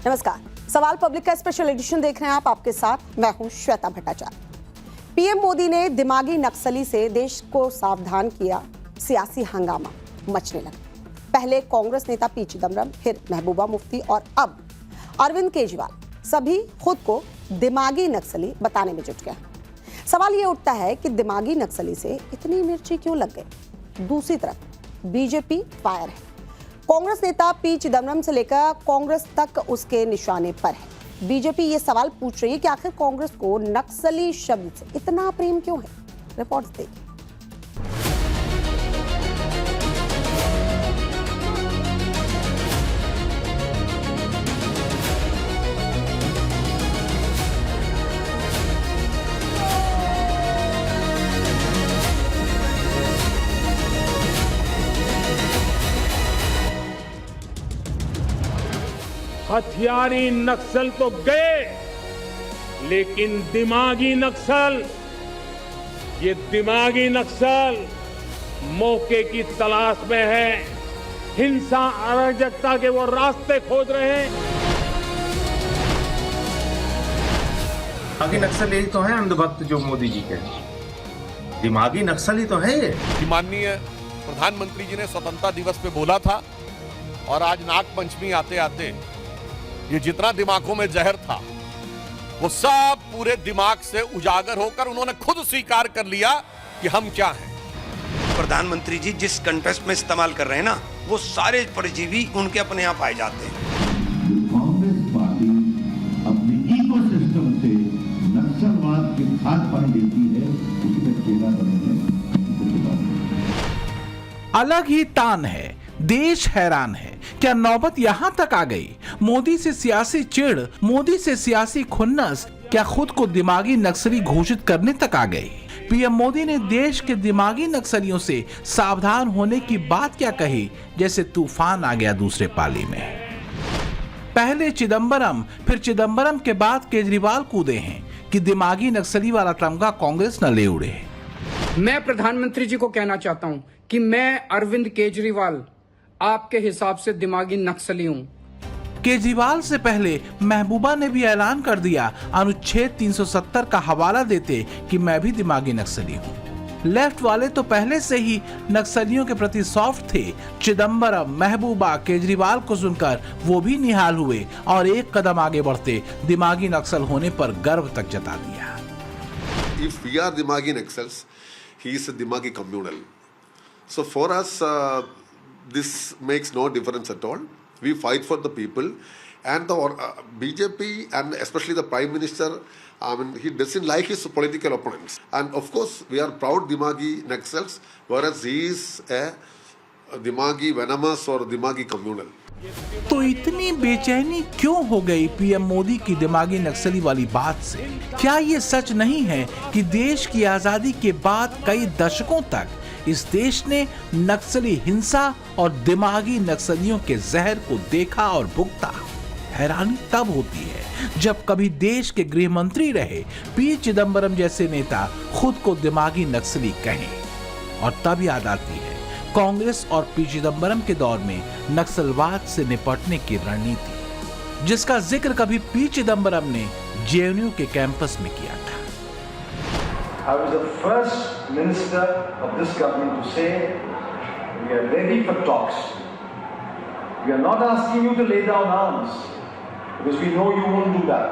नमस्कार, सवाल पब्लिक का स्पेशल एडिशन देख रहे हैं आप। आपके साथ मैं हूं श्वेता भट्टाचार्य। पीएम मोदी ने दिमागी नक्सली से देश को सावधान किया, सियासी हंगामा मचने लगा। पहले कांग्रेस नेता पी चिदम्बरम, फिर महबूबा मुफ्ती और अब अरविंद केजरीवाल, सभी खुद को दिमागी नक्सली बताने में जुट गए। सवाल ये उठता है कि दिमागी नक्सली से इतनी मिर्ची क्यों लग गई। दूसरी तरफ बीजेपी फायर है। कांग्रेस नेता पी चिदम्बरम से लेकर कांग्रेस तक उसके निशाने पर है। बीजेपी ये सवाल पूछ रही है कि आखिर कांग्रेस को नक्सली शब्द से इतना प्रेम क्यों है। रिपोर्ट्स देखिए। हथियारी नक्सल तो गए, लेकिन दिमागी नक्सल, ये दिमागी नक्सल मौके की तलाश में है। हिंसा अराजकता के वो रास्ते खोज रहे हैं। दिमागी नक्सल यही तो है अंधभक्त जो मोदी जी के। दिमागी नक्सल ही तो है ये। माननीय प्रधानमंत्री जी ने स्वतंत्रता दिवस पे बोला था और आज नाग पंचमी आते आते ये जितना दिमागों में जहर था वो सब पूरे दिमाग से उजागर होकर उन्होंने खुद स्वीकार कर लिया कि हम क्या हैं। प्रधानमंत्री जी जिस कंटेस्ट में इस्तेमाल कर रहे हैं ना, वो सारे परजीवी उनके अपने यहाँ पाए जाते हैं। कांग्रेस पार्टी अपने इकोसिस्टम से नक्सलवाद की खाद पानी देती है, उसमें चेला बने अलग ही तान है। देश हैरान है। क्या नौबत यहां तक आ गई? मोदी से सियासी चिढ़, मोदी से सियासी खुन्नस क्या खुद को दिमागी नक्सली घोषित करने तक आ गई? पीएम मोदी ने देश के दिमागी नक्सलियों से सावधान होने की बात क्या कही, जैसे तूफान आ गया दूसरे पाली में। पहले चिदम्बरम, फिर चिदम्बरम के बाद केजरीवाल कूदे हैं कि दिमागी नक्सली वाला तमगा कांग्रेस न ले उड़े। मैं प्रधानमंत्री जी को कहना चाहता हूं कि मैं अरविंद केजरीवाल आपके हिसाब से दिमागी नक्सली हूं। केजरीवाल से पहले महबूबा ने भी ऐलान कर दिया, अनुच्छेद 370 का हवाला देते कि मैं भी दिमागी नक्सली हूं। लेफ्ट वाले तो पहले से ही नक्सलियों के प्रति सॉफ्ट थे। चिदम्बरम, महबूबा, केजरीवाल को सुनकर वो भी निहाल हुए और एक कदम आगे बढ़ते दिमागी नक्सल होने पर गर्व तक जता दिया। If we are Dimagi Naxals, he is a Dimagi communal. So for us, this makes no difference at all. We fight for the people, and the BJP and especially the Prime Minister, he doesn't like his political opponents. And of course, we are proud Dimagi Naxals, whereas he is a Dimagi venomous or Dimagi communal. तो इतनी बेचैनी क्यों हो गई PM Modi की दिमागी नक्सली वाली बात से? क्या ये सच नहीं है कि देश की आजादी के बाद कई दशकों तक इस देश ने नक्सली हिंसा और दिमागी नक्सलियों के जहर को देखा और भुगता? हैरानी तब होती है जब कभी देश के गृह मंत्री रहे पी चिदम्बरम जैसे नेता खुद को दिमागी नक्सली कहें, और तब याद आती है कांग्रेस और पी चिदम्बरम के दौर में नक्सलवाद से निपटने की रणनीति, जिसका जिक्र कभी पी चिदम्बरम ने जेएनयू के कैंपस में किया था। I was the first minister of this government to say we are ready for talks. We are not asking you to lay down arms because we know you won't do that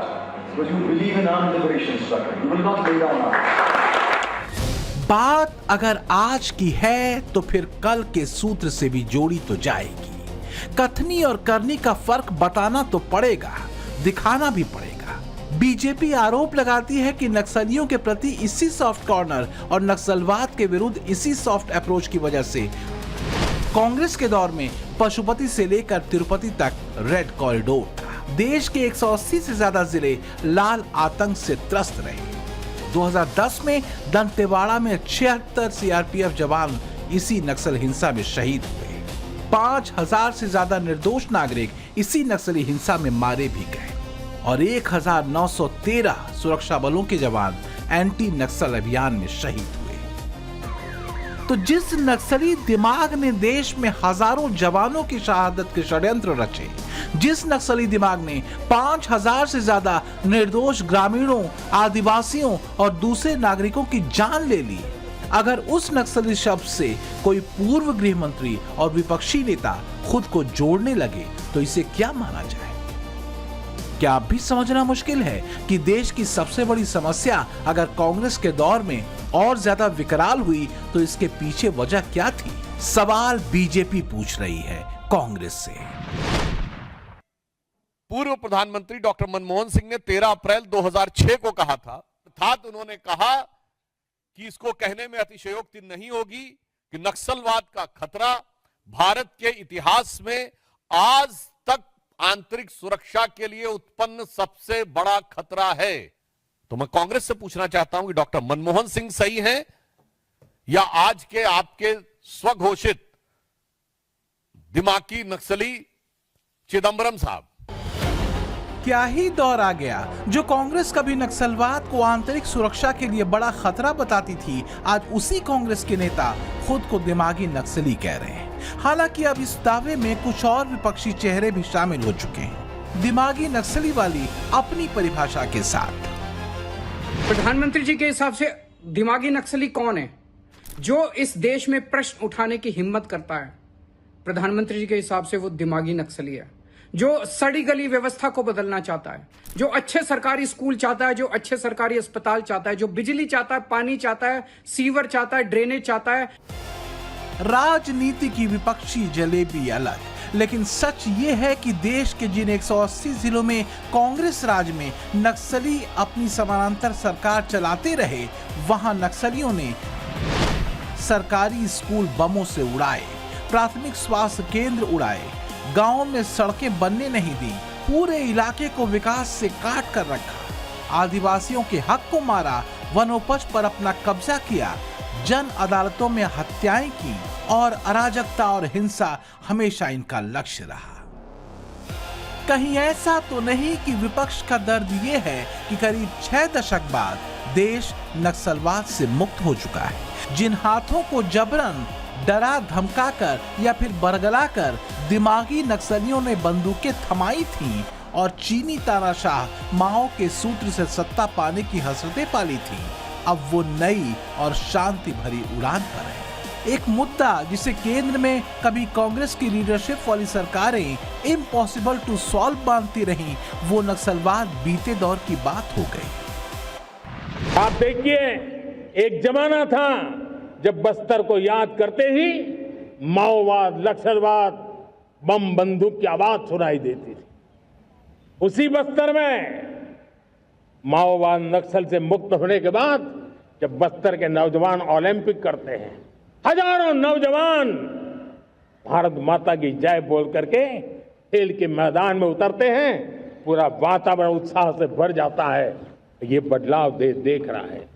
because you believe in armed liberation struggle. You will not lay down arms. बात अगर आज की है तो फिर कल के सूत्र से भी जोड़ी तो जाएगी। कथनी और करनी का फर्क बताना तो पड़ेगा, दिखाना भी पड़ेगा। बीजेपी आरोप लगाती है कि नक्सलियों के प्रति इसी सॉफ्ट कॉर्नर और नक्सलवाद के विरुद्ध इसी सॉफ्ट अप्रोच की वजह से कांग्रेस के दौर में पशुपति से लेकर तिरुपति तक रेड कॉरिडोर था। देश के 180 से ज्यादा जिले लाल आतंक से त्रस्त रहे। 2010 में दंतेवाड़ा में 76 सीआरपीएफ जवान इसी नक्सल हिंसा में शहीद हुए। 5000 से ज्यादा निर्दोष नागरिक इसी नक्सली हिंसा में मारे भी गए और 1913 सुरक्षा बलों के जवान एंटी नक्सल अभियान में शहीद हुए। तो जिस नक्सली दिमाग ने देश में हजारों जवानों की शहादत के षड्यंत्र रचे, जिस नक्सली दिमाग ने 5000 से ज्यादा निर्दोष ग्रामीणों, आदिवासियों और दूसरे नागरिकों की जान ले ली, अगर उस नक्सली शब्द से कोई पूर्व गृह मंत्री और विपक्षी नेता खुद को जोड़ने लगे तो इसे क्या माना जाए? क्या अब भी समझना मुश्किल है कि देश की सबसे बड़ी समस्या अगर कांग्रेस के दौर में और ज्यादा विकराल हुई तो इसके पीछे वजह क्या थी? सवाल बीजेपी पूछ रही है कांग्रेस से। पूर्व प्रधानमंत्री डॉक्टर मनमोहन सिंह ने 13 अप्रैल 2006 को कहा था, अर्थात उन्होंने कहा कि इसको कहने में अतिशयोक्ति नहीं होगी कि नक्सलवाद का खतरा भारत के इतिहास में आज तक आंतरिक सुरक्षा के लिए उत्पन्न सबसे बड़ा खतरा है। तो मैं कांग्रेस से पूछना चाहता हूं कि डॉक्टर मनमोहन सिंह सही हैं या आज के आपके स्वघोषित दिमागी नक्सली चिदंबरम साहब? क्या ही दौर आ गया जो कांग्रेस कभी नक्सलवाद को आंतरिक सुरक्षा के लिए बड़ा खतरा बताती थी, आज उसी कांग्रेस के नेता खुद को दिमागी नक्सली कह रहे हैं। हालांकि अब इस दावे में कुछ और विपक्षी चेहरे भी शामिल हो चुके हैं, दिमागी नक्सली वाली अपनी परिभाषा के साथ। प्रधानमंत्री जी के हिसाब से दिमागी नक्सली कौन है? जो इस देश में प्रश्न उठाने की हिम्मत करता है, प्रधानमंत्री जी के हिसाब से वो दिमागी नक्सली है। जो सड़ी गली व्यवस्था को बदलना चाहता है, जो अच्छे सरकारी स्कूल चाहता है, जो अच्छे सरकारी अस्पताल चाहता है, जो बिजली चाहता है, पानी चाहता है, सीवर चाहता है, ड्रेनेज चाहता है। राजनीति की विपक्षी जलेबी अलग, लेकिन सच ये है कि देश के जिन 180 जिलों में कांग्रेस राज में नक्सली अपनी समानांतर सरकार चलाते रहे, वहां नक्सलियों ने सरकारी स्कूल बमों से उड़ाए, प्राथमिक स्वास्थ्य केंद्र उड़ाए, गांव में सड़कें बनने नहीं दी, पूरे इलाके को विकास से काट कर रखा, आदिवासियों के हक को मारा, वनोपज पर अपना कब्जा किया, जन अदालतों में हत्याएं की और अराजकता और हिंसा हमेशा इनका लक्ष्य रहा। कहीं ऐसा तो नहीं कि विपक्ष का दर्द ये है कि करीब 6 दशक बाद देश नक्सलवाद से मुक्त हो चुका है। जिन हाथों को जबरन डरा धमकाकर या फिर बरगलाकर दिमागी नक्सलियों ने बंदूकें थमाई थीं और चीनी तानाशाह माओ के सूत्र से सत्ता पाने की हसरतें पाली थीं, अब वो नई और शांति भरी उड़ान पर है। एक मुद्दा जिसे केंद्र में कभी कांग्रेस की लीडरशिप वाली सरकारें इम्पॉसिबल टू सॉल्व मानती रहीं, वो नक्सलवाद बीते दौर की बात हो गई। आप देखिए, एक जमाना था जब बस्तर को याद करते ही माओवाद, नक्सलवाद, बम बंदूक की आवाज सुनाई देती थी। उसी बस्तर में माओवाद नक्सल से मुक्त होने के बाद जब बस्तर के नौजवान ओलंपिक करते हैं, हजारों नौजवान भारत माता की जय बोल करके खेल के मैदान में उतरते हैं, पूरा वातावरण उत्साह से भर जाता है। ये बदलाव देश देख रहा है।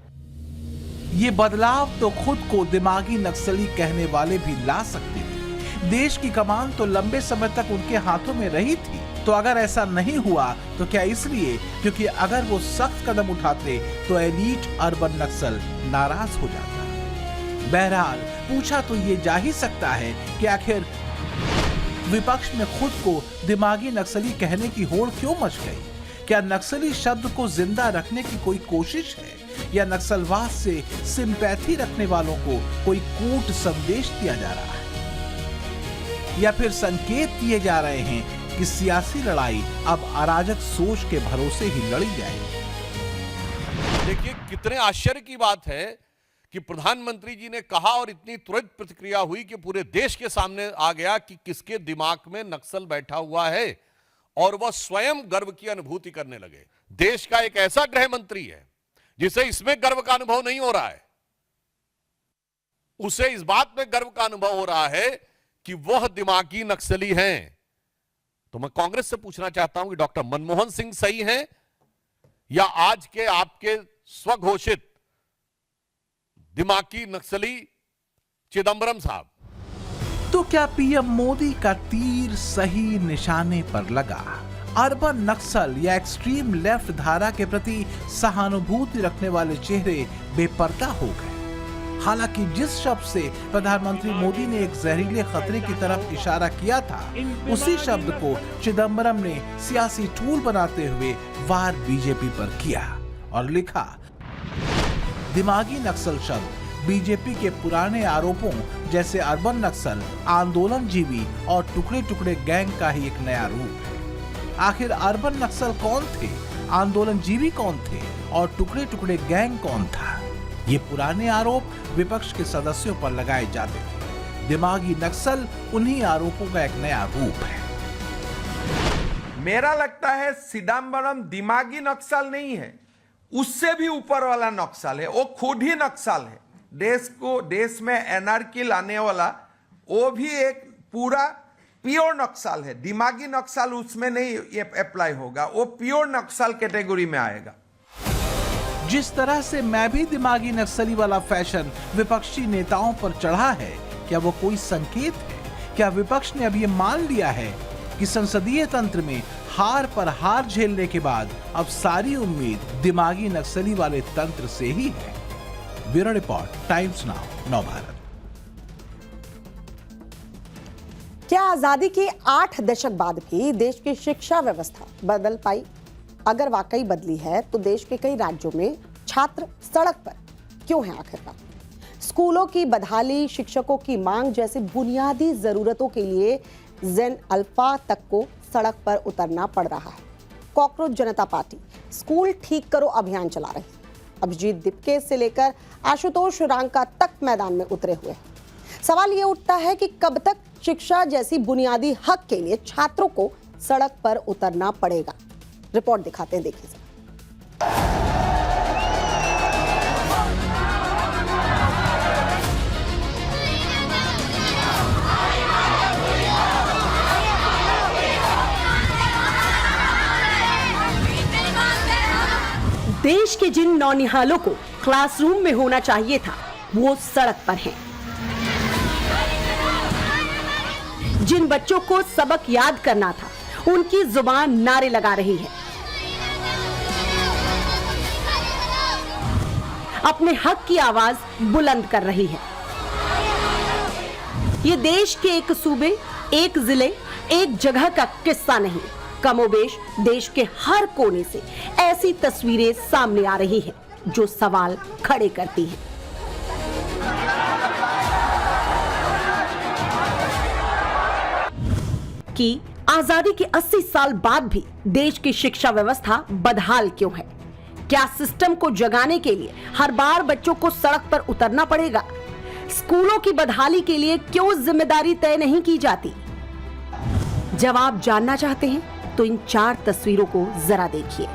ये बदलाव तो खुद को दिमागी नक्सली कहने वाले भी ला सकते थे। देश की कमान तो लंबे समय तक उनके हाथों में रही थी, तो अगर ऐसा नहीं हुआ तो क्या इसलिए क्योंकि अगर वो सख्त कदम उठाते तो एलीट अर्बन नक्सल नाराज हो जाता? बहरहाल पूछा तो ये जा ही सकता है कि आखिर विपक्ष में खुद को दिमागी नक्सली कहने की होड़ क्यों मच गई? क्या नक्सली शब्द को जिंदा रखने की कोई कोशिश है या नक्सलवाद से सिंपैथी रखने वालों को कोई कूट संदेश दिया जा रहा है, या फिर संकेत दिए जा रहे हैं कि सियासी लड़ाई अब अराजक सोच के भरोसे ही लड़ी जाएगी? देखिए, कितने आश्चर्य की बात है कि प्रधानमंत्री जी ने कहा और इतनी तुरंत प्रतिक्रिया हुई कि पूरे देश के सामने आ गया कि किसके दिमाग में नक्सल बैठा हुआ है और वह स्वयं गर्व की अनुभूति करने लगे। देश का एक ऐसा गृह मंत्री है जिसे इसमें गर्व का अनुभव नहीं हो रहा है, उसे इस बात में गर्व का अनुभव हो रहा है कि वह दिमागी नक्सली हैं। तो मैं कांग्रेस से पूछना चाहता हूं कि डॉक्टर मनमोहन सिंह सही हैं या आज के आपके स्वघोषित दिमागी नक्सली चिदंबरम साहब? तो क्या पीएम मोदी का तीर सही निशाने पर लगा? अर्बन नक्सल या एक्सट्रीम लेफ्ट धारा के प्रति सहानुभूति रखने वाले चेहरे बेपर्दा हो गए। हालांकि जिस शब्द से प्रधानमंत्री मोदी ने एक जहरीले खतरे की तरफ इशारा किया था, उसी शब्द को चिदम्बरम ने सियासी टूल बनाते हुए वार बीजेपी पर किया और लिखा, दिमागी नक्सल शब्द बीजेपी के पुराने आरोपों जैसे अर्बन नक्सल, आंदोलनजीवी और टुकड़े टुकड़े गैंग का ही एक नया रूप है। आखिर अर्बन नक्सल कौन थे, आंदोलनजीवी कौन थे और टुकड़े टुकड़े गैंग कौन था? ये पुराने आरोप विपक्ष के सदस्यों पर लगाए जाते थे। दिमागी नक्सल उन्हीं आरोपों का एक नया रूप है। मेरा लगता है चिदम्बरम दिमागी नक्सल नहीं है, उससे भी ऊपर वाला नक्सल है। वो खुद ही नक्सल है, देश में एनार्की लाने वाला वो भी एक पूरा प्योर नक्सल है। दिमागी नक्सल उसमें नहीं अप्लाई होगा, वो प्योर नक्सल कैटेगरी में आएगा। जिस तरह से मैं भी दिमागी नक्सली वाला फैशन विपक्षी नेताओं पर चढ़ा है, क्या वो कोई संकेत है? क्या विपक्ष ने अब ये मान लिया है कि संसदीय तंत्र में हार पर हार झेलने के बाद अब सारी उम्मीद दिमागी नक्सली वाले तंत्र से ही है? Bureau report, Times Now, Navbharat. क्या आजादी के 8 दशक बाद भी देश की शिक्षा व्यवस्था बदल पाई? अगर वाकई बदली है तो देश के कई राज्यों में छात्र सड़क पर क्यों हैं आखिरकार? स्कूलों की बदहाली, शिक्षकों की मांग जैसी बुनियादी जरूरतों के लिए जेन अल्फा तक को सड़क पर उतरना पड़ रहा है। कॉकरोच जनता पार्टी स्कूल ठीक करो अभियान चला रही है। अभिजीत दिपके से लेकर आशुतोष रांका तक मैदान में उतरे हुए हैं। सवाल ये उठता है कि कब तक शिक्षा जैसी बुनियादी हक के लिए छात्रों को सड़क पर उतरना पड़ेगा? रिपोर्ट दिखाते हैं, देखिए। देश के जिन नौनिहालों को क्लासरूम में होना चाहिए था, वो सड़क पर हैं। जिन बच्चों को सबक याद करना था, उनकी जुबान नारे लगा रही है। अपने हक की आवाज बुलंद कर रही है। ये देश के एक सूबे, एक जिले, एक जगह का किस्सा नहीं, कमोबेश देश के हर कोने से ऐसी तस्वीरें सामने आ रही हैं जो सवाल खड़े करती हैं। कि आजादी के 80 साल बाद भी देश की शिक्षा व्यवस्था बदहाल क्यों है? क्या सिस्टम को जगाने के लिए हर बार बच्चों को सड़क पर उतरना पड़ेगा? स्कूलों की बदहाली के लिए क्यों जिम्मेदारी तय नहीं की जाती? जवाब जानना चाहते हैं तो इन 4 तस्वीरों को जरा देखिए।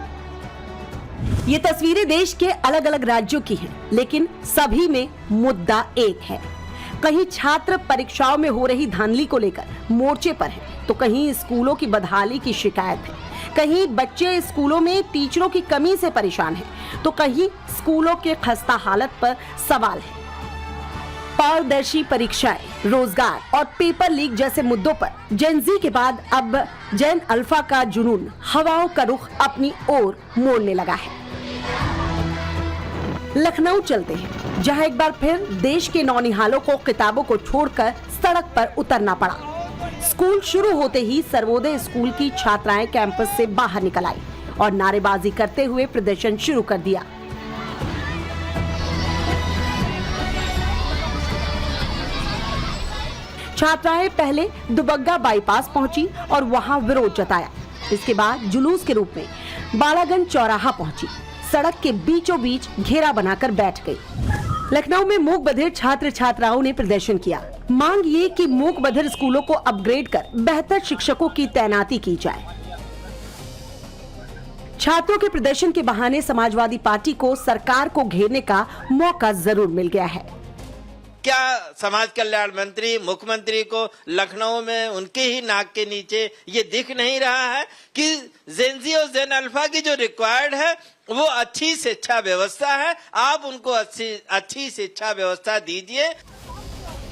ये तस्वीरें देश के अलग अलग राज्यों की हैं, लेकिन सभी में मुद्दा एक है। कहीं छात्र परीक्षाओं में हो रही धांधली को लेकर मोर्चे पर हैं, तो कहीं स्कूलों की बदहाली की शिकायत है। कहीं बच्चे स्कूलों में टीचरों की कमी से परेशान हैं, तो कहीं स्कूलों के खस्ता हालत पर सवाल है। पारदर्शी परीक्षाएं, रोजगार और पेपर लीक जैसे मुद्दों पर जेन जी के बाद अब जेन अल्फा का जुनून हवाओं का रुख अपनी ओर मोड़ने लगा है। लखनऊ चलते हैं, जहां एक बार फिर देश के नौनिहालों को किताबों को छोड़कर सड़क पर उतरना पड़ा। स्कूल शुरू होते ही सर्वोदय स्कूल की छात्राएं कैंपस से बाहर निकल आई और नारेबाजी करते हुए प्रदर्शन शुरू कर दिया। छात्राएं पहले दुबग्गा बाईपास पहुंची और वहां विरोध जताया। इसके बाद जुलूस के रूप में बालागंज चौराहा पहुंची, सड़क के बीचों बीच घेरा बनाकर बैठ गई। लखनऊ में मूक बधिर छात्र छात्राओं ने प्रदर्शन किया। मांग ये कि मूक बधिर स्कूलों को अपग्रेड कर बेहतर शिक्षकों की तैनाती की जाए। छात्रों के प्रदर्शन के बहाने समाजवादी पार्टी को सरकार को घेरने का मौका जरूर मिल गया है। क्या समाज कल्याण मंत्री, मुख्यमंत्री को लखनऊ में उनके ही नाक के नीचे ये दिख नहीं रहा है कि जेन जी और जेन अल्फा की जो रिक्वायर्ड है वो अच्छी शिक्षा व्यवस्था है, आप उनको अच्छी शिक्षा व्यवस्था दीजिए।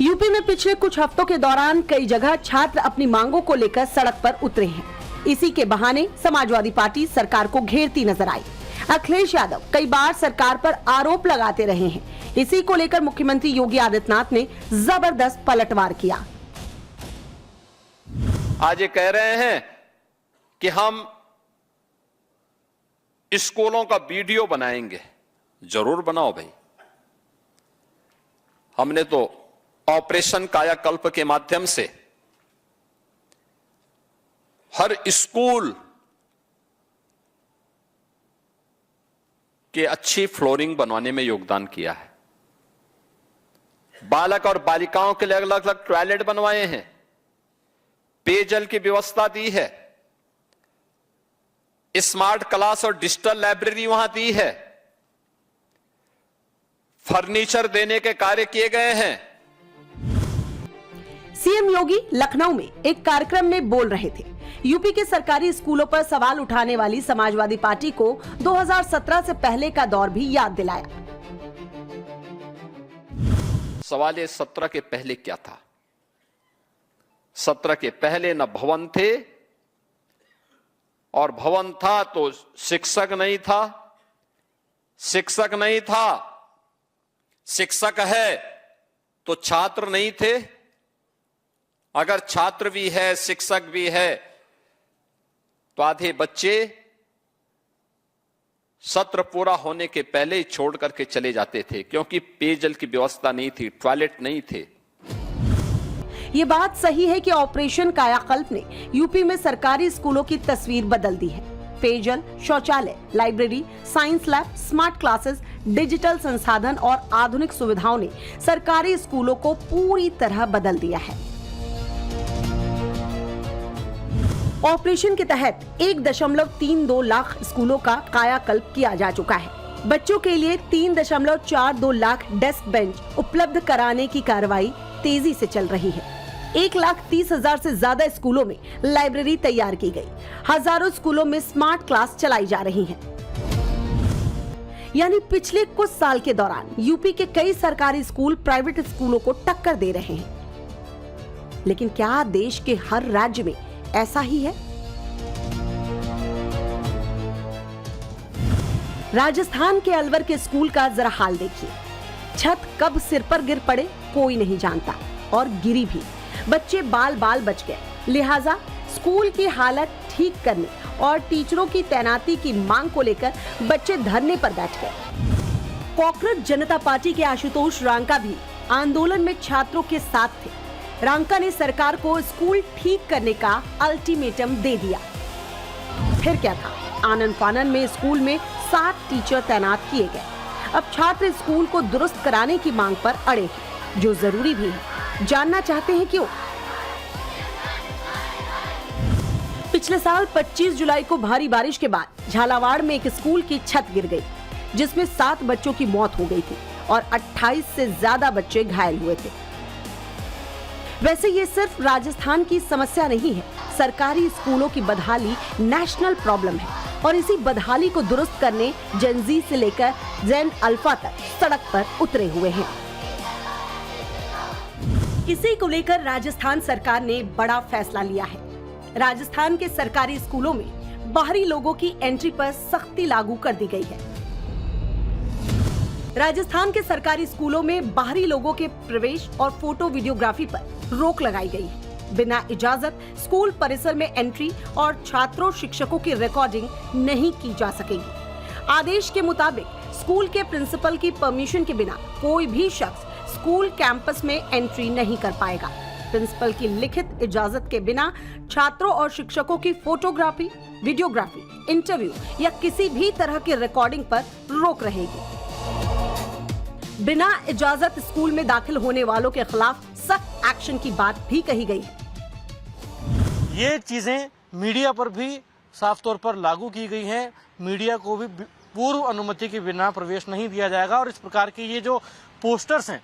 यूपी में पिछले कुछ हफ्तों के दौरान कई जगह छात्र अपनी मांगों को लेकर सड़क पर उतरे हैं। इसी के बहाने समाजवादी पार्टी सरकार को घेरती नजर आई। अखिलेश यादव कई बार सरकार पर आरोप लगाते रहे हैं। इसी को लेकर मुख्यमंत्री योगी आदित्यनाथ ने जबरदस्त पलटवार किया। आज ये कह रहे हैं कि हम स्कूलों का वीडियो बनाएंगे। जरूर बनाओ भाई। हमने तो ऑपरेशन कायाकल्प के माध्यम से हर स्कूल के अच्छी फ्लोरिंग बनवाने में योगदान किया है। बालक और बालिकाओं के लिए अलग अलग टॉयलेट बनवाए हैं, पेयजल की व्यवस्था दी है, स्मार्ट क्लास और डिजिटल लाइब्रेरी वहां दी है, फर्नीचर देने के कार्य किए गए हैं। सीएम योगी लखनऊ में एक कार्यक्रम में बोल रहे थे। यूपी के सरकारी स्कूलों पर सवाल उठाने वाली समाजवादी पार्टी को 2017 से पहले का दौर भी याद दिलाया। सवाल ये 17 के पहले क्या था? 17 के पहले न भवन थे, और भवन था तो शिक्षक नहीं था, शिक्षक नहीं था, शिक्षक है तो छात्र नहीं थे, अगर छात्र भी है शिक्षक भी है तो आधे बच्चे सत्र पूरा होने के पहले ही छोड़ करके चले जाते थे, क्योंकि पेयजल की व्यवस्था नहीं थी, टॉयलेट नहीं थे। ये बात सही है कि ऑपरेशन कायाकल्प ने यूपी में सरकारी स्कूलों की तस्वीर बदल दी है। पेयजल, शौचालय, library, science lab, smart classes, digital संसाधन और आधुनिक सुविधाओं ने सरकारी स्कूलों को पूरी तरह बदल दिया है। ऑपरेशन के तहत 1.32 लाख स्कूलों का कायाकल्प किया जा चुका है। बच्चों के लिए 3.42 लाख डेस्क बेंच उपलब्ध कराने की कार्रवाई तेजी से चल रही है। 1,30,000 से ज्यादा स्कूलों में लाइब्रेरी तैयार की गई। हजारों स्कूलों में स्मार्ट क्लास चलाई जा रही हैं। यानी पिछले कुछ साल के दौरान यूपी के कई सरकारी स्कूल प्राइवेट स्कूलों को टक्कर दे रहे हैं। लेकिन क्या देश के हर राज्य में ऐसा ही है? राजस्थान के अलवर के स्कूल का जरा हाल देखिए। छत कब सिर पर गिर पड़े कोई नहीं जानता, और गिरी भी बच्चे बाल बाल बच गए। लिहाजा स्कूल की हालत ठीक करने और टीचरों की तैनाती की मांग को लेकर बच्चे धरने पर बैठ गए। कॉकरोच जनता पार्टी के आशुतोष रांका भी आंदोलन में छात्रों के साथ थे। रांका ने सरकार को स्कूल ठीक करने का अल्टीमेटम दे दिया। फिर क्या था, आनन फानन में स्कूल में 7 टीचर तैनात किए गए। अब छात्र स्कूल को दुरुस्त कराने की मांग पर अड़े हैं, जो जरूरी भी है। जानना चाहते हैं क्यों? पिछले साल 25 जुलाई को भारी बारिश के बाद झालावाड़ में एक स्कूल की छत गिर गई, जिसमें 7 बच्चों की मौत हो गई थी और 28 से ज्यादा बच्चे घायल हुए थे। वैसे ये सिर्फ राजस्थान की समस्या नहीं है। सरकारी स्कूलों की बदहाली नेशनल प्रॉब्लम है, और इसी बदहाली को दुरुस्त करने जेन-ज़ी से लेकर जेन अल्फा तक सड़क पर उतरे हुए हैं। इसी को लेकर राजस्थान सरकार ने बड़ा फैसला लिया है। राजस्थान के सरकारी स्कूलों में बाहरी लोगों की एंट्री पर सख्ती लागू कर दी गई है। राजस्थान के सरकारी स्कूलों में बाहरी लोगों के प्रवेश और फोटो वीडियोग्राफी पर रोक लगाई गई है। बिना इजाजत स्कूल परिसर में एंट्री और छात्रों शिक्षकों की रिकॉर्डिंग नहीं की जा सकेगी। आदेश के मुताबिक स्कूल के प्रिंसिपल की परमिशन के बिना कोई भी शख्स स्कूल कैंपस में एंट्री नहीं कर पाएगा। प्रिंसिपल की लिखित इजाजत के बिना छात्रों और शिक्षकों की फोटोग्राफी, वीडियोग्राफी, इंटरव्यू या किसी भी तरह की रिकॉर्डिंग पर रोक रहेगी। बिना इजाजत स्कूल में दाखिल होने वालों के खिलाफ सख्त एक्शन की बात भी कही गई है। ये चीजें मीडिया पर भी साफ तौर पर लागू की गई हैं। मीडिया को भी पूर्व अनुमति के बिना प्रवेश नहीं दिया जाएगा, और इस प्रकार के ये जो पोस्टर्स हैं,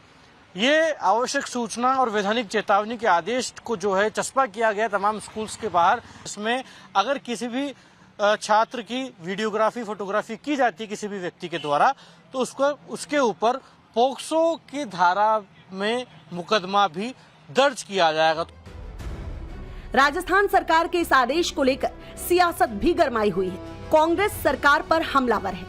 ये आवश्यक सूचना और वैधानिक चेतावनी के आदेश को जो है चस्पा किया गया तमाम स्कूल्स के बाहर। इसमें अगर किसी भी छात्र की वीडियोग्राफी, फोटोग्राफी की जाती है किसी भी व्यक्ति के द्वारा, तो उसके ऊपर पोक्सो की धारा में मुकदमा भी दर्ज किया जाएगा। राजस्थान सरकार के इस आदेश को लेकर सियासत भी गरमाई हुई है। कांग्रेस सरकार पर हमलावर है।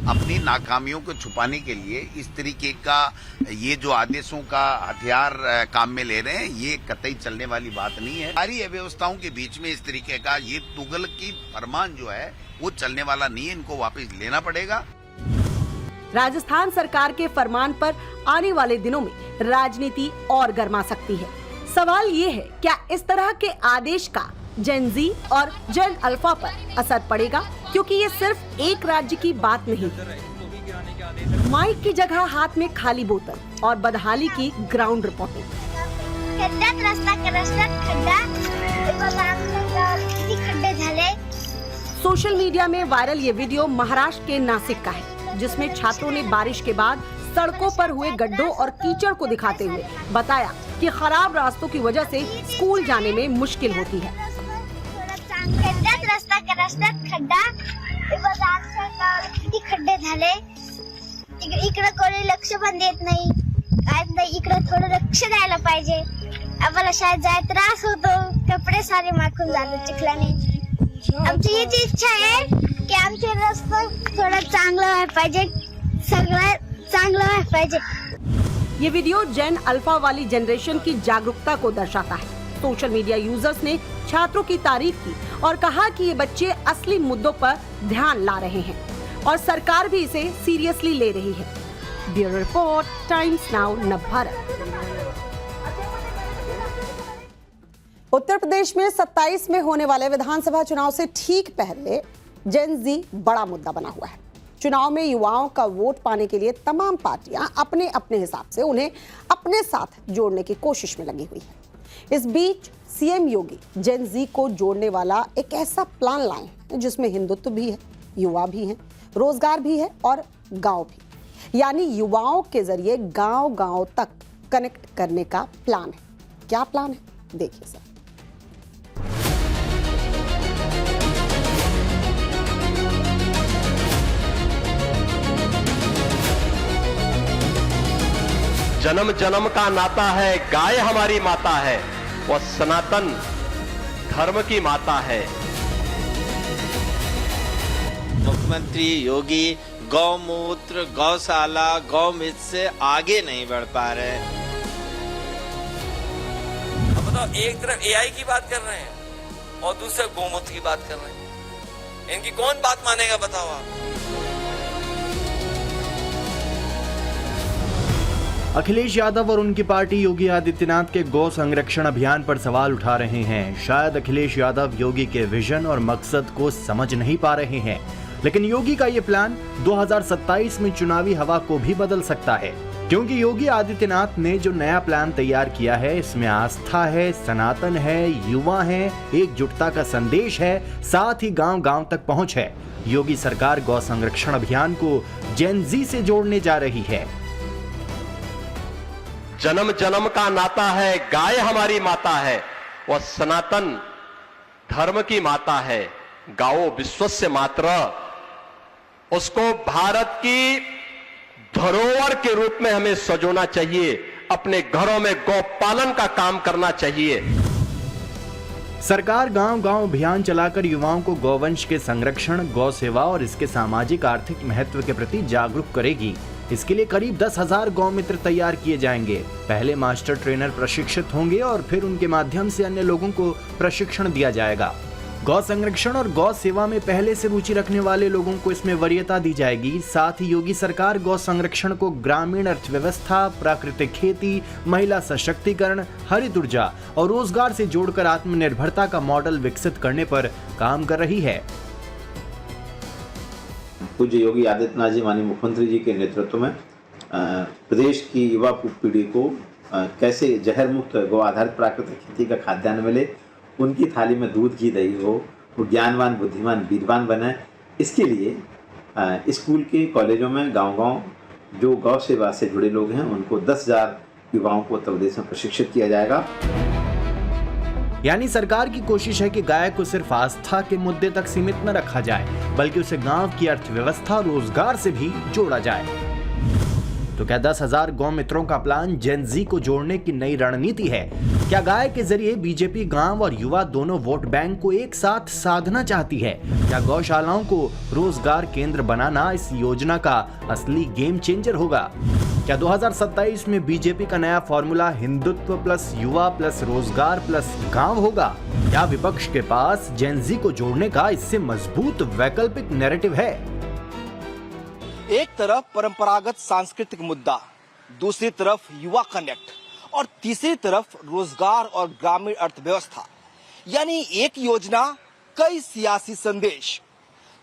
अपनी नाकामियों को छुपाने के लिए इस तरीके का ये जो आदेशों का हथियार काम में ले रहे हैं, ये कतई चलने वाली बात नहीं है। सारी अव्यवस्थाओं के बीच में इस तरीके का ये तुगलक की फरमान जो है वो चलने वाला नहीं है, इनको वापस लेना पड़ेगा। राजस्थान सरकार के फरमान पर आने वाले दिनों में राजनीति और गर्मा सकती है। सवाल ये है, क्या इस तरह के आदेश का जेन जी और जेन अल्फा पर असर पड़ेगा? क्योंकि ये सिर्फ एक राज्य की बात नहीं है। माइक की जगह हाथ में खाली बोतल और बदहाली की ग्राउंड रिपोर्टिंग। सोशल मीडिया में वायरल ये वीडियो महाराष्ट्र के नासिक का है, जिसमें छात्रों ने बारिश के बाद सड़कों पर हुए गड्ढों और कीचड़ को दिखाते हुए बताया कि खराब रास्तों की वजह से स्कूल जाने में मुश्किल होती है। खड्डे झाले, इकडे कोणी लक्ष पण देत नाही, इकडे थोडं लक्ष द्यायला पाहिजे। आम्हाला शाळेत जायला त्रास होतो, कपडे सारे माखून जातात चिखलाने। आमची हीच इच्छा आहे की आमचे रस्ते थोडं चांगलं व्हायला पाहिजे, सगळं चांगलं व्हायला पाहिजे। ये वीडियो जेन अल्फा वाली जनरेशन की जागरूकता को दर्शाता है। सोशल मीडिया यूजर्स ने छात्रों की तारीफ की और कहा कि ये बच्चे असली मुद्दों पर ध्यान ला रहे हैं और सरकार भी इसे सीरियसली ले रही है। Bureau report, Times Now Navbharat. Uttar Pradesh में 27 में होने वाले विधानसभा चुनाव से ठीक पहले जेन जी बड़ा मुद्दा बना हुआ है। चुनाव में युवाओं का वोट पाने के लिए तमाम पार्टियां अपने अपने हिसाब से उन्हें अपने साथ जोड़ने की कोशिश में लगी हुई है। इस बीच सीएम योगी जेन जी को जोड़ने वाला एक ऐसा प्लान लाए हैं जिसमें हिंदुत्व भी है, युवा भी हैं, रोजगार भी है और गांव भी, यानी युवाओं के जरिए गांव-गांव तक कनेक्ट करने का प्लान है। क्या प्लान है, देखिए सर। जन्म जन्म का नाता है, गाय हमारी माता है, वह सनातन धर्म की माता है। मुख्यमंत्री योगी गौमूत्र, गौशाला, गौमित से आगे नहीं बढ़ पा रहे। अब बताओ, एक तरफ एआई की बात कर रहे हैं और दूसरे गौमूत्र की बात कर रहे हैं, इनकी कौन बात मानेगा बताओ आप। अखिलेश यादव और उनकी पार्टी योगी आदित्यनाथ के गौ संरक्षण अभियान पर सवाल उठा रहे हैं। शायद अखिलेश यादव योगी के विजन और मकसद को समझ नहीं पा रहे हैं, लेकिन योगी का ये प्लान 2027 में चुनावी हवा को भी बदल सकता है, क्योंकि योगी आदित्यनाथ ने जो नया प्लान तैयार किया है, इसमें आस्था है, सनातन है, युवा है, एकजुटता का संदेश है, साथ ही गांव-गांव तक पहुंच है। योगी सरकार गौ संरक्षण अभियान को जेन जी से जोड़ने जा रही है। जन्म जन्म का नाता है, गाय हमारी माता है, वह सनातन धर्म की माता है। गाओ विश्वस्य मातरः, उसको भारत की धरोहर के रूप में हमें सजोना चाहिए। अपने घरों में गौ पालन का काम करना चाहिए। सरकार गांव-गांव अभियान चलाकर युवाओं को गौवंश के संरक्षण, गौ सेवा और इसके सामाजिक आर्थिक महत्व के प्रति जागरूक करेगी। इसके लिए करीब 10,000 गौ मित्र तैयार किए जाएंगे। पहले मास्टर ट्रेनर प्रशिक्षित होंगे और फिर उनके माध्यम से अन्य लोगों को प्रशिक्षण दिया जाएगा। गौ संरक्षण और गौ सेवा में पहले से रुचि रखने वाले लोगों को इसमें वरीयता दी जाएगी। साथ ही योगी सरकार गौ संरक्षण को ग्रामीण अर्थव्यवस्था, प्राकृतिक खेती, महिला सशक्तिकरण, हरित ऊर्जा और रोजगार से जोड़कर आत्मनिर्भरता का मॉडल विकसित करने पर काम कर रही है। पूज्य योगी आदित्यनाथ जी माननीय मुख्यमंत्री जी के नेतृत्व में प्रदेश की युवा पीढ़ी को कैसे जहर मुक्त गौ आधारित प्राकृतिक खेती का खाद्यान्न मिले, उनकी थाली में दूध की दही हो, वो ज्ञानवान, बुद्धिमान, वीरवान बने। इसके लिए स्कूल के कॉलेजों में गांव-गांव जो गौ सेवा से जुड़े लोग हैं उनको 10,000 युवाओं को उत्तर प्रदेश में प्रशिक्षित किया जाएगा। यानी सरकार की कोशिश है कि गाय को सिर्फ आस्था के मुद्दे तक सीमित न रखा जाए, बल्कि उसे गांव की अर्थव्यवस्था और रोजगार से भी जोड़ा जाए। तो क्या 10,000 गौ मित्रों का प्लान जेन जी को जोड़ने की नई रणनीति है? क्या गाय के जरिए बीजेपी गांव और युवा दोनों वोट बैंक को एक साथ साधना चाहती है? क्या गौशालाओं को रोजगार केंद्र बनाना इस योजना का असली गेम चेंजर होगा? क्या 2027 में बीजेपी का नया फॉर्मूला हिंदुत्व प्लस युवा प्लस रोजगार प्लस गांव होगा? क्या विपक्ष के पास जेनजी को जोड़ने का इससे मजबूत वैकल्पिक नैरेटिव है? एक तरफ परंपरागत सांस्कृतिक मुद्दा, दूसरी तरफ युवा कनेक्ट और तीसरी तरफ रोजगार और ग्रामीण अर्थव्यवस्था, यानी एक योजना कई सियासी संदेश।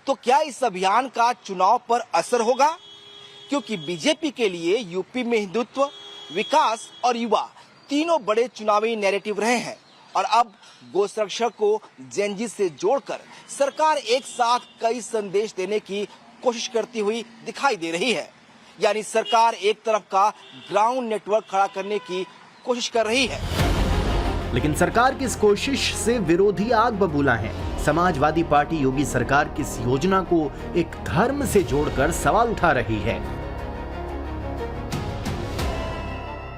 तो क्या इस अभियान का चुनाव पर असर होगा? क्योंकि बीजेपी के लिए यूपी में हिंदुत्व, विकास और युवा तीनों बड़े चुनावी नैरेटिव रहे हैं और अब गौ संरक्षण को जेनजी से जोड़कर सरकार एक साथ कई संदेश देने की कोशिश करती हुई दिखाई दे रही है। यानी सरकार एक तरफ का ग्राउंड नेटवर्क खड़ा करने की कोशिश कर रही है। लेकिन सरकार की इस कोशिश से विरोधी आग बबूला हैं। समाजवादी पार्टी योगी सरकार की इस योजना को एक धर्म से जोड़कर सवाल उठा रही है।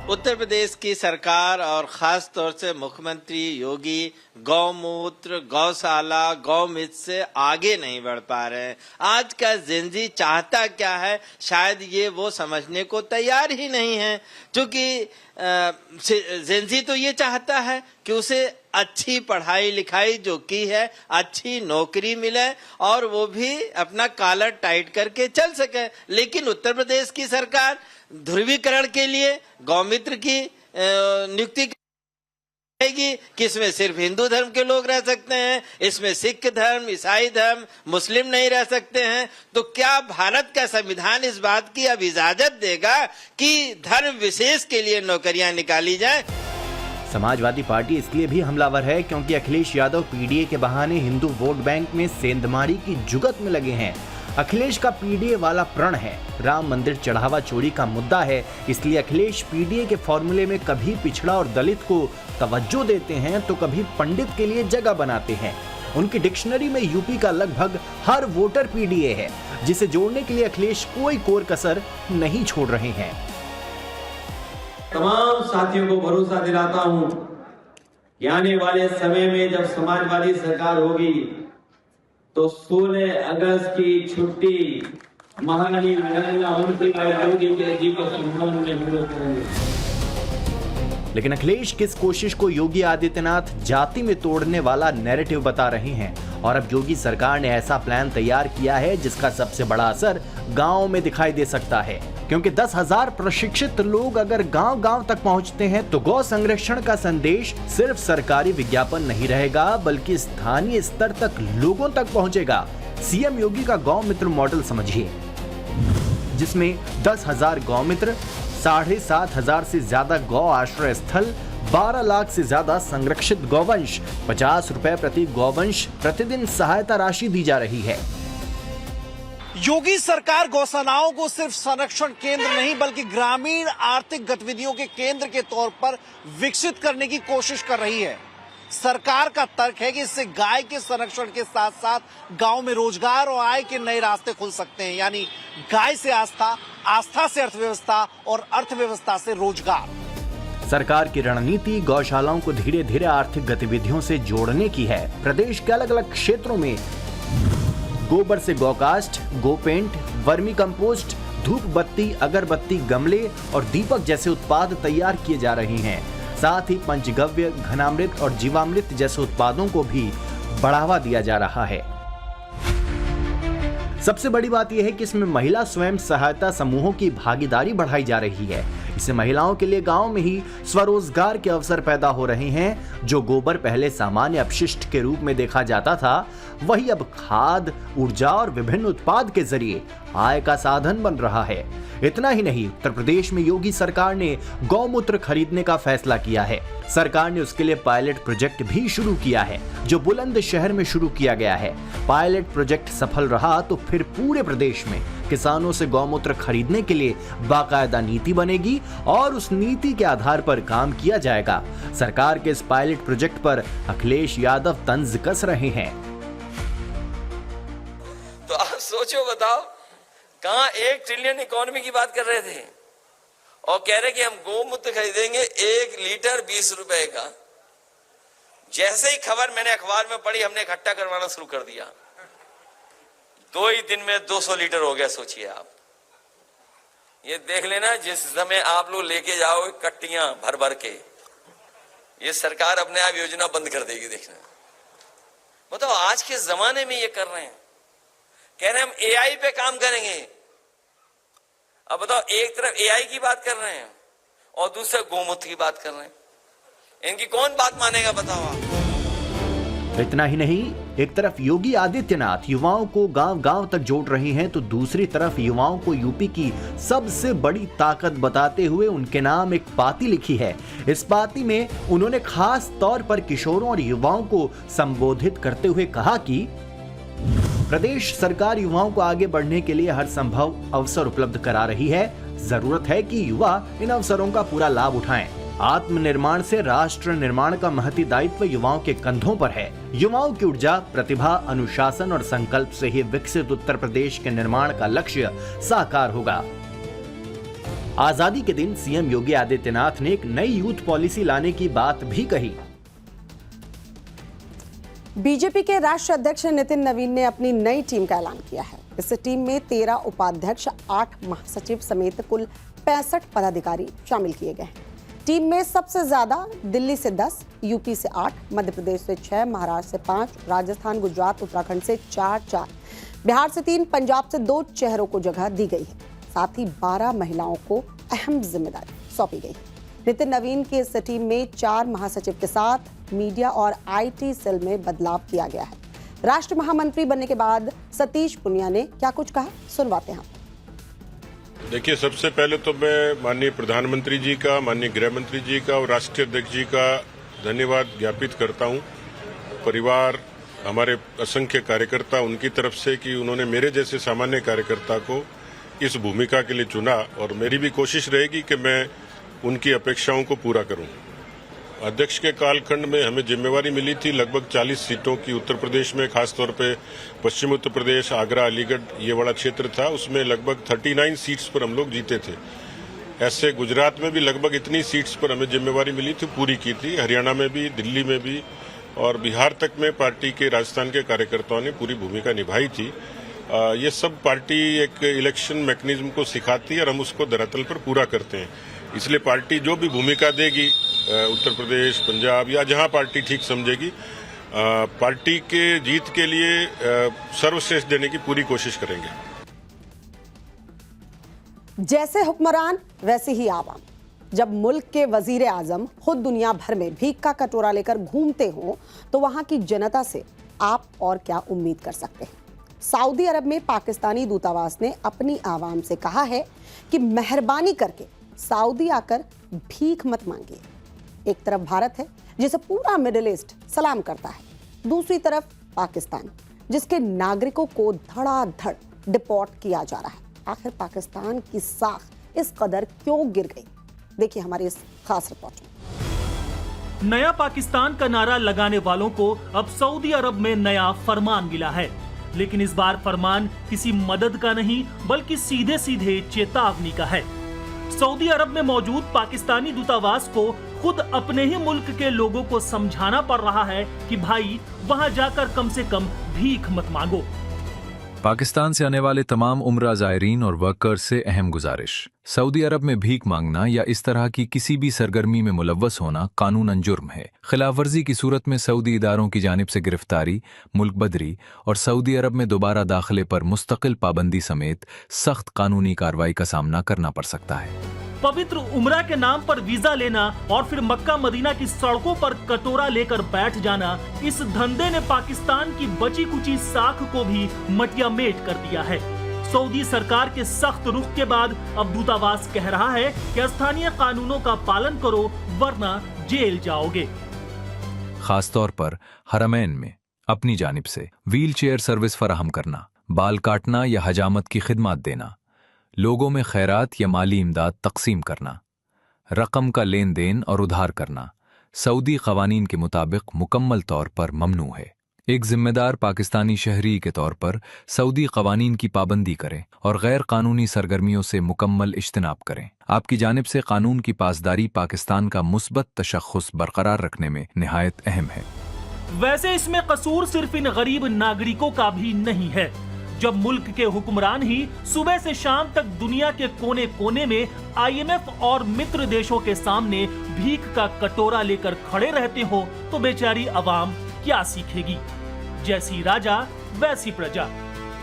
उत्तर प्रदेश की सरकार और खास तौर से मुख्यमंत्री योगी गौमूत्र, गौशाला, गौमित्र से आगे नहीं बढ़ पा रहे हैं। आज का जेनजी चाहता क्या है, शायद ये वो समझने को तैयार ही नहीं है। क्योंकि जेनजी तो ये चाहता है कि उसे अच्छी पढ़ाई लिखाई जो की है, अच्छी नौकरी मिले और वो भी अपना कॉलर टाइट करके चल सके। लेकिन उत्तर प्रदेश की सरकार ध्रुवीकरण के लिए गौमित्र की नियुक्ति करेगी कि इसमें सिर्फ हिंदू धर्म के लोग रह सकते हैं, इसमें सिख धर्म, ईसाई धर्म, मुस्लिम नहीं रह सकते हैं। तो क्या भारत का संविधान इस बात की अब इजाजत देगा कि धर्म विशेष के लिए नौकरियां निकाली जाए? समाजवादी पार्टी इसलिए भी हमलावर है क्योंकि अखिलेश यादव पीडीए के बहाने हिंदू वोट बैंक में सेंधमारी की जुगत में लगे हैं। अखिलेश का पीडीए वाला प्रण है, राम मंदिर चढ़ावा चोरी का मुद्दा है, इसलिए अखिलेश पीडीए के फॉर्मूले में कभी पिछड़ा और दलित को तवज्जो देते हैं तो कभी पंडित के लिए जगह बनाते हैं। उनकी डिक्शनरी में यूपी का लगभग हर वोटर पीडीए है, जिसे जोड़ने के लिए अखिलेश कोई कोर कसर नहीं छोड़ रहे हैं। तमाम साथियों को भरोसा दिलाता हूं कि आने वाले समय में जब समाजवादी सरकार होगी तो 16 अगस्त की छुट्टी महारानी नरेंद्र मोदी जी के सम्मान में हम लोग करेंगे। लेकिन अखिलेश किस कोशिश को योगी आदित्यनाथ जाति में तोड़ने वाला नैरेटिव बता रहे हैं और अब योगी सरकार ने ऐसा प्लान तैयार किया है जिसका सबसे बड़ा असर गांव में दिखाई दे सकता है। क्योंकि 10,000 प्रशिक्षित लोग अगर गांव-गांव तक पहुंचते हैं तो गौ संरक्षण का संदेश सिर्फ सरकारी विज्ञापन नहीं रहेगा बल्कि स्थानीय स्तर तक लोगों तक पहुंचेगा। सीएम योगी का गौ मित्र मॉडल समझिए, जिसमें 10,000 गौ मित्र, 7,500 से ज्यादा गौ आश्रय स्थल, 12 लाख से ज्यादा संरक्षित गौवंश, 50 रुपए प्रति गौवंश प्रतिदिन सहायता राशि दी जा रही है। योगी सरकार गौशालाओं को सिर्फ संरक्षण केंद्र नहीं बल्कि ग्रामीण आर्थिक गतिविधियों के केंद्र के तौर पर विकसित करने की कोशिश कर रही है। सरकार का तर्क है कि इससे गाय के संरक्षण के साथ साथ गांव में रोजगार और आय के नए रास्ते खुल सकते हैं। यानी गाय से आस्था, आस्था से अर्थव्यवस्था और अर्थव्यवस्था से रोजगार। सरकार की रणनीति गौशालाओं को धीरे धीरे आर्थिक गतिविधियों से जोड़ने की है। प्रदेश के अलग अलग क्षेत्रों में गोबर से गौकास्ट, गोपेंट, वर्मी कंपोस्ट, धूप बत्ती, अगरबत्ती, गमले और दीपक जैसे उत्पाद तैयार किए जा रहे हैं। साथ ही पंचगव्य, घनामृत और जीवामृत जैसे उत्पादों को भी बढ़ावा दिया जा रहा है। सबसे बड़ी बात यह है कि इसमें महिला स्वयं सहायता समूहों की भागीदारी बढ़ाई जा रही है। इससे महिलाओं के लिए गांव में ही स्वरोजगार के अवसर पैदा हो रहे हैं। जो गोबर पहले सामान्य अपशिष्ट के रूप में देखा जाता था, वही अब खाद, ऊर्जा और विभिन्न उत्पाद के जरिए आय का साधन बन रहा है। इतना ही नहीं, उत्तर प्रदेश में योगी सरकार ने गौमूत्र खरीदने का फैसला किया है। सरकार ने उसके लिए पायलट प्रोजेक्ट भी शुरू किया है, जो बुलंदशहर में शुरू किया गया है। पायलट प्रोजेक्ट सफल रहा तो फिर पूरे प्रदेश में किसानों से गौमूत्र खरीदने के लिए बाकायदा नीति बनेगी और उस नीति के आधार पर काम किया जाएगा। सरकार के इस पायलट प्रोजेक्ट पर अखिलेश यादव तंज कस रहे हैं। तो आप सोचो, बताओ, कहां 1 ट्रिलियन इकोनॉमी की बात कर रहे थे और कह रहे कि हम गोमूत्र खरीदेंगे 1 लीटर 20 रुपए का। जैसे ही खबर मैंने अखबार में पढ़ी, हमने इकट्ठा करवाना शुरू कर दिया। 2 ही दिन में 200 लीटर हो गया। सोचिए आप, ये देख लेना, जिस समय आप लोग लेके जाओगे कट्टियां भर भर के, ये सरकार अपने आप योजना बंद कर देगी। देखना, बताओ आज के जमाने में ये कर रहे हैं, कह रहे हैं हम एआई पे काम करेंगे। अब बताओ, एक तरफ एआई की बात कर रहे हैं और दूसरे गोमूत्र की बात कर रहे हैं। इनकी कौन बात मानेगा, बताओ आप। इतना ही नहीं, एक तरफ योगी आदित्यनाथ युवाओं को गांव-गांव तक जोड़ रहे हैं, तो दूसरी तरफ युवाओं को यूपी की सबसे बड़ी ताकत बताते हुए उनके नाम एक पाती लिखी है। इस पाती में उन्होंने खास तौर पर किशोरों और युवाओं को संबोधित करते हुए कहा कि प्रदेश सरकार युवाओं को आगे बढ़ने के लिए हर संभव अवसर उपलब्ध करा रही है। जरूरत है कि युवा इन अवसरों का पूरा लाभ उठाएं। आत्मनिर्माण से राष्ट्र निर्माण का महती दायित्व युवाओं के कंधों पर है। युवाओं की ऊर्जा, प्रतिभा, अनुशासन और संकल्प से ही विकसित उत्तर प्रदेश के निर्माण का लक्ष्य साकार होगा। आजादी के दिन सीएम योगी आदित्यनाथ ने एक नई यूथ पॉलिसी लाने की बात भी कही। बीजेपी के राष्ट्रीय अध्यक्ष नितिन नवीन ने अपनी नई टीम का ऐलान किया है। इस टीम में 13 उपाध्यक्ष, 8 महासचिव समेत कुल 65 पदाधिकारी शामिल किए गए हैं। टीम में सबसे ज्यादा दिल्ली से 10, यूपी से 8, मध्य प्रदेश से 6, महाराष्ट्र से 5, राजस्थान, गुजरात, उत्तराखंड से 4, बिहार से 3, पंजाब से 2 चेहरों को जगह दी गई है। साथ ही 12 महिलाओं को अहम जिम्मेदारी सौंपी गई है। नितिन नवीन की इस टीम में 4 महासचिव के साथ मीडिया और आईटी सेल में बदलाव किया गया है। राष्ट्र महामंत्री बनने के बाद सतीश पुनिया ने क्या कुछ कहा, सुनवाते हैं। देखिए, सबसे पहले तो मैं माननीय प्रधानमंत्री जी का, माननीय गृह मंत्री जी का और राष्ट्रीय अध्यक्ष जी का धन्यवाद ज्ञापित करता हूं। परिवार, हमारे असंख्य कार्यकर्ता, उनकी तरफ से कि उन्होंने मेरे जैसे सामान्य कार्यकर्ता को इस भूमिका के लिए चुना और मेरी भी कोशिश रहेगी कि मैं उनकी अपेक्षाओं को पूरा करूं। अध्यक्ष के कालखंड में हमें जिम्मेवारी मिली थी लगभग 40 सीटों की उत्तर प्रदेश में, खासतौर पे पश्चिम उत्तर प्रदेश, आगरा, अलीगढ़ ये वाला क्षेत्र था, उसमें लगभग 39 सीट्स पर हम लोग जीते थे। ऐसे गुजरात में भी लगभग इतनी सीट्स पर हमें जिम्मेवारी मिली थी, पूरी की थी। हरियाणा में भी, दिल्ली में भी और बिहार तक में पार्टी के, राजस्थान के कार्यकर्ताओं ने पूरी भूमिका निभाई थी। ये सब पार्टी एक इलेक्शन मैकेनिज्म को सिखाती है और हम उसको धरातल पर पूरा करते हैं। इसलिए पार्टी जो भी भूमिका देगी, उत्तर प्रदेश, पंजाब या जहां पार्टी ठीक समझेगी, पार्टी के जीत के लिए सर्वश्रेष्ठ देने की पूरी कोशिश करेंगे। जैसे हुक्मरान वैसे ही आवाम। जब मुल्क के वजीर आजम खुद दुनिया भर में भीख का कटोरा लेकर घूमते हों, तो वहां की जनता से आप और क्या उम्मीद कर सकते हैं। सऊदी अरब में पाकिस्तानी दूतावास ने अपनी आवाम से कहा है कि मेहरबानी करके सऊदी आकर भीख मत मांगिए। एक तरफ भारत है जिसे पूरा मिडिल ईस्ट सलाम करता है, दूसरी तरफ पाकिस्तान जिसके नागरिकों को धड़ाधड़ डिपोर्ट किया जा रहा है। आखिर पाकिस्तान की साख इस कदर क्यों गिर गई, देखिए हमारी इस खास रिपोर्ट में। नया पाकिस्तान का नारा लगाने वालों को अब सऊदी अरब में नया फरमान मिला है, लेकिन इस बार फरमान किसी मदद का नहीं बल्कि सीधे सीधे चेतावनी का है। सऊदी अरब में मौजूद पाकिस्तानी दूतावास को खुद अपने ही मुल्क के लोगों को समझाना पड़ रहा है कि भाई वहां जाकर कम से कम भीख मत मांगो। पाकिस्तान से आने वाले तमाम उम्रा ज़ायरीन और वर्कर्स से अहम गुजारिश, सऊदी अरब में भीख मांगना या इस तरह की किसी भी सरगर्मी में मुलव्वस होना कानूनन जुर्म है। खिलाफवर्जी की सूरत में सऊदी इदारों की जानिब से गिरफ्तारी, मुल्क बदरी और सऊदी अरब में दोबारा दाखिले पर मुस्तकिल पाबंदी समेत सख्त कानूनी कार्रवाई का सामना करना पड़ सकता है। पवित्र उम्रा के नाम पर वीजा लेना और फिर मक्का मदीना की सड़कों पर कटोरा लेकर बैठ जाना, इस धंधे ने पाकिस्तान की बची कुची साख को भी मटिया मेट कर दिया है। सऊदी सरकार के सख्त रुख के बाद अब दूतावास कह रहा है कि स्थानीय कानूनों का पालन करो वरना जेल जाओगे। खासतौर पर हरमैन में अपनी जानिब से व्हील चेयर सर्विस फराहम करना, बाल काटना या हजामत की खिदमत देना, लोगों में खैरात या माली इमदाद तकसीम करना, रकम का लेन देन और उधार करना सऊदी कवानीन के मुताबिक मुकम्मल तौर पर ममनू है। एक जिम्मेदार पाकिस्तानी शहरी के तौर पर सऊदी कवानीन की पाबंदी करें और गैर कानूनी सरगर्मियों से मुकम्मल इज्तनाब करें। आपकी जानिब से कानून की पासदारी पाकिस्तान का मुस्बत तशख्खुस बरकरार रखने में निहायत अहम है। वैसे इसमें कसूर सिर्फ इन गरीब नागरिकों का भी नहीं है। जब मुल्क के हुक्मरान ही सुबह से शाम तक दुनिया के कोने कोने में IMF और मित्र देशों के सामने भीख का कटोरा लेकर खड़े रहते हो तो बेचारी अवाम क्या सीखेगी? जैसी राजा वैसी प्रजा।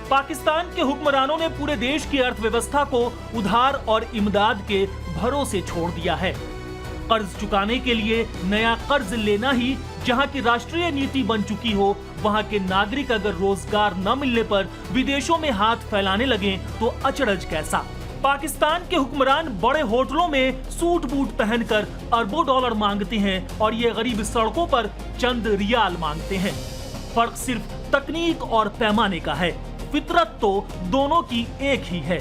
पाकिस्तान के हुक्मरानों ने पूरे देश की अर्थव्यवस्था को उधार और इमदाद के भरोसे छोड़ दिया है। कर्ज चुकाने के लिए नया कर्ज लेना ही जहां की राष्ट्रीय नीति बन चुकी हो, वहां के नागरिक अगर रोजगार न मिलने पर विदेशों में हाथ फैलाने लगे तो अचरज कैसा। पाकिस्तान के हुक्मरान बड़े होटलों में सूट बूट पहनकर अरबों डॉलर मांगते हैं और ये गरीब सड़कों पर चंद रियाल मांगते हैं। फर्क सिर्फ तकनीक और पैमाने का है, फितरत तो दोनों की एक ही है।